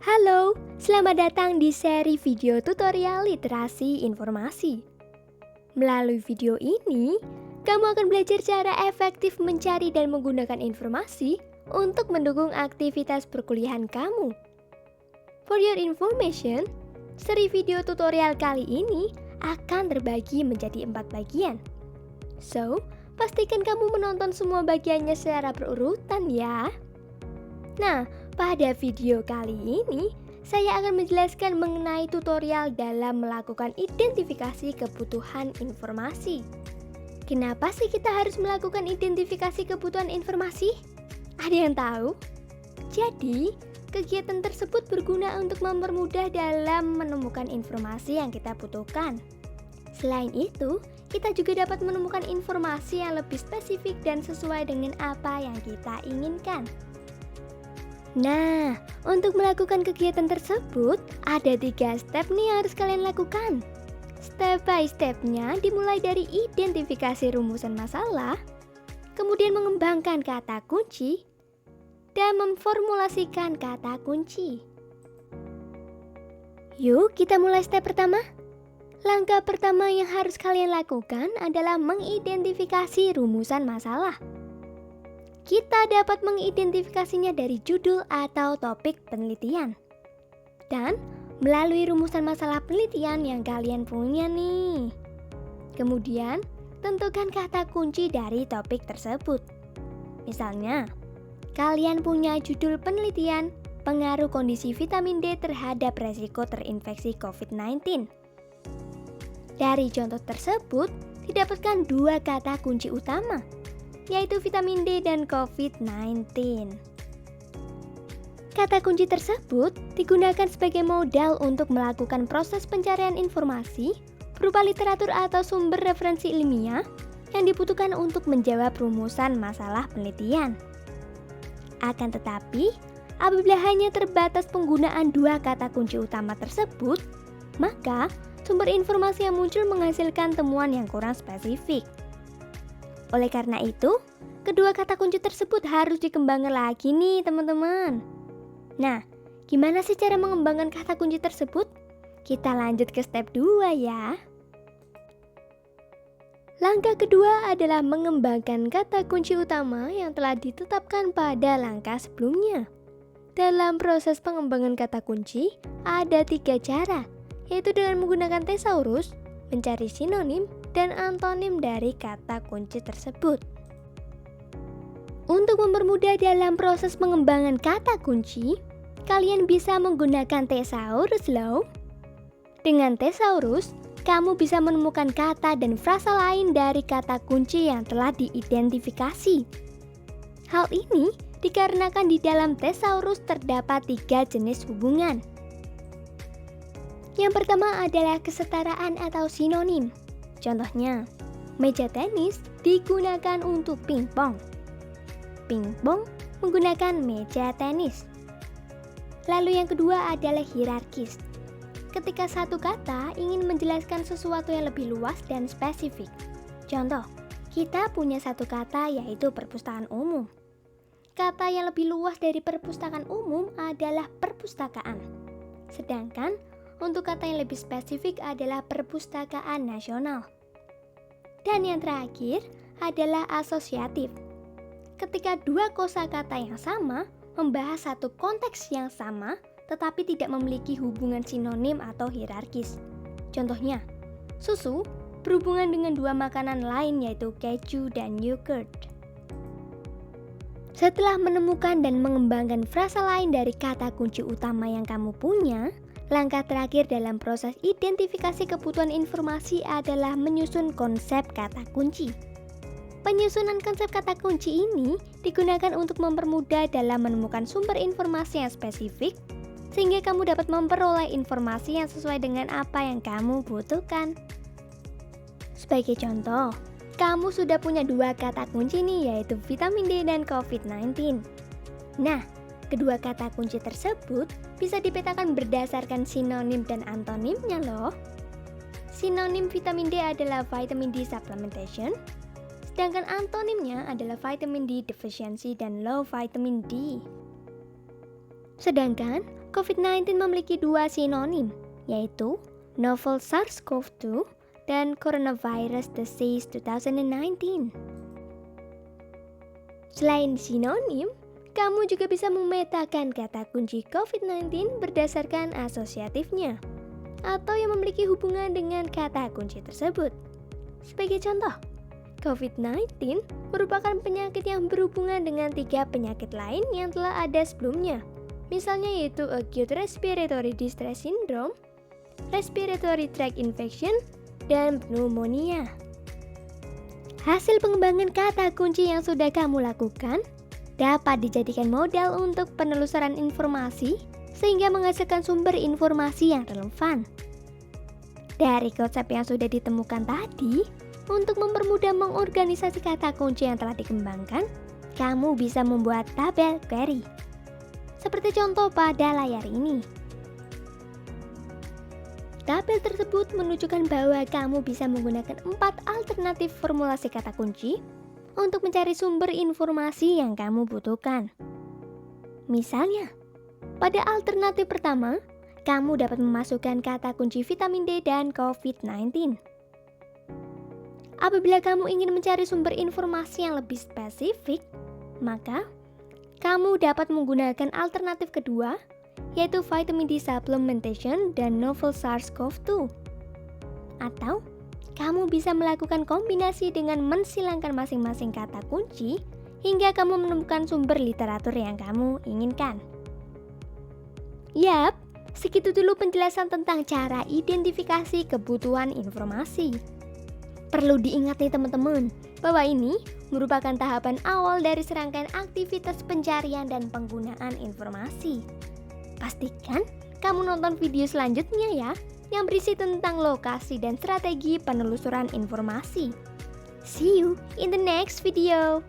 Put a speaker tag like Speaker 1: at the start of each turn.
Speaker 1: Halo, selamat datang di seri video tutorial literasi informasi. Melalui video ini, kamu akan belajar cara efektif mencari dan menggunakan informasi untuk mendukung aktivitas perkuliahan kamu. For your information, seri video tutorial kali ini akan terbagi menjadi 4 bagian. So, pastikan kamu menonton semua bagiannya secara berurutan ya. Nah, pada video kali ini, saya akan menjelaskan mengenai tutorial dalam melakukan identifikasi kebutuhan informasi. Kenapa sih kita harus melakukan identifikasi kebutuhan informasi? Ada yang tahu? Jadi, kegiatan tersebut berguna untuk mempermudah dalam menemukan informasi yang kita butuhkan. Selain itu, kita juga dapat menemukan informasi yang lebih spesifik dan sesuai dengan apa yang kita inginkan. Nah, untuk melakukan kegiatan tersebut, ada 3 step nih yang harus kalian lakukan. Step by stepnya dimulai dari identifikasi rumusan masalah, kemudian mengembangkan kata kunci, dan memformulasikan kata kunci. Yuk kita mulai step pertama. Langkah pertama yang harus kalian lakukan adalah mengidentifikasi rumusan masalah. Kita dapat mengidentifikasinya dari judul atau topik penelitian. Dan melalui rumusan masalah penelitian yang kalian punya nih. Kemudian, tentukan kata kunci dari topik tersebut. Misalnya, kalian punya judul penelitian pengaruh kondisi vitamin D terhadap resiko terinfeksi COVID-19. Dari contoh tersebut, didapatkan 2 kata kunci utama, yaitu vitamin D dan COVID-19. Kata kunci tersebut digunakan sebagai modal untuk melakukan proses pencarian informasi berupa literatur atau sumber referensi ilmiah yang dibutuhkan untuk menjawab rumusan masalah penelitian. Akan tetapi, apabila hanya terbatas penggunaan 2 kata kunci utama tersebut, maka sumber informasi yang muncul menghasilkan temuan yang kurang spesifik. Oleh karena itu, kedua kata kunci tersebut harus dikembangkan lagi nih teman-teman. Nah, gimana sih cara mengembangkan kata kunci tersebut? Kita lanjut ke step 2 ya. Langkah kedua adalah mengembangkan kata kunci utama yang telah ditetapkan pada langkah sebelumnya. Dalam proses pengembangan kata kunci, ada 3 cara, yaitu dengan menggunakan thesaurus, mencari sinonim, dan antonim dari kata kunci tersebut. Untuk mempermudah dalam proses pengembangan kata kunci, kalian bisa menggunakan thesaurus loh. Dengan thesaurus, kamu bisa menemukan kata dan frasa lain dari kata kunci yang telah diidentifikasi. Hal ini dikarenakan di dalam thesaurus terdapat 3 jenis hubungan. Yang pertama adalah kesetaraan atau sinonim. Contohnya, meja tenis digunakan untuk pingpong. Pingpong menggunakan meja tenis. Lalu yang kedua adalah hierarkis. Ketika satu kata ingin menjelaskan sesuatu yang lebih luas dan spesifik. Contoh, kita punya satu kata yaitu perpustakaan umum. Kata yang lebih luas dari perpustakaan umum adalah perpustakaan. Sedangkan untuk kata yang lebih spesifik adalah perpustakaan nasional. Dan yang terakhir adalah asosiatif. Ketika 2 kosakata yang sama membahas satu konteks yang sama tetapi tidak memiliki hubungan sinonim atau hierarkis. Contohnya, susu berhubungan dengan 2 makanan lain yaitu keju dan yogurt. Setelah menemukan dan mengembangkan frasa lain dari kata kunci utama yang kamu punya, langkah terakhir dalam proses identifikasi kebutuhan informasi adalah menyusun konsep kata kunci. Penyusunan konsep kata kunci ini digunakan untuk mempermudah dalam menemukan sumber informasi yang spesifik, sehingga kamu dapat memperoleh informasi yang sesuai dengan apa yang kamu butuhkan. Sebagai contoh, kamu sudah punya 2 kata kunci nih, yaitu vitamin D dan COVID-19. Nah, kedua kata kunci tersebut bisa dipetakan berdasarkan sinonim dan antonimnya loh. Sinonim vitamin D adalah vitamin D supplementation, sedangkan antonimnya adalah vitamin D deficiency dan low vitamin D. Sedangkan COVID-19 memiliki dua sinonim, yaitu Novel SARS-CoV-2 dan Coronavirus Disease 2019. Selain sinonim, kamu juga bisa memetakan kata kunci COVID-19 berdasarkan asosiatifnya atau yang memiliki hubungan dengan kata kunci tersebut. Sebagai contoh, COVID-19 merupakan penyakit yang berhubungan dengan 3 penyakit lain yang telah ada sebelumnya. Misalnya yaitu Acute Respiratory Distress Syndrome, Respiratory Tract Infection, dan pneumonia. Hasil pengembangan kata kunci yang sudah kamu lakukan dapat dijadikan modal untuk penelusuran informasi sehingga menghasilkan sumber informasi yang relevan. Dari konsep yang sudah ditemukan tadi, untuk mempermudah mengorganisasi kata kunci yang telah dikembangkan, kamu bisa membuat tabel query. Seperti contoh pada layar ini. Tabel tersebut menunjukkan bahwa kamu bisa menggunakan 4 alternatif formulasi kata kunci untuk mencari sumber informasi yang kamu butuhkan. Misalnya, pada alternatif pertama, kamu dapat memasukkan kata kunci vitamin D dan COVID-19. Apabila kamu ingin mencari sumber informasi yang lebih spesifik, maka kamu dapat menggunakan alternatif kedua, yaitu vitamin D supplementation dan novel SARS-CoV-2. Atau, kamu bisa melakukan kombinasi dengan mensilangkan masing-masing kata kunci hingga kamu menemukan sumber literatur yang kamu inginkan. Yap, segitu dulu penjelasan tentang cara identifikasi kebutuhan informasi. Perlu diingat nih teman-teman, bahwa ini merupakan tahapan awal dari serangkaian aktivitas pencarian dan penggunaan informasi. Pastikan kamu nonton video selanjutnya ya, yang berisi tentang lokasi dan strategi penelusuran informasi. See you in the next video.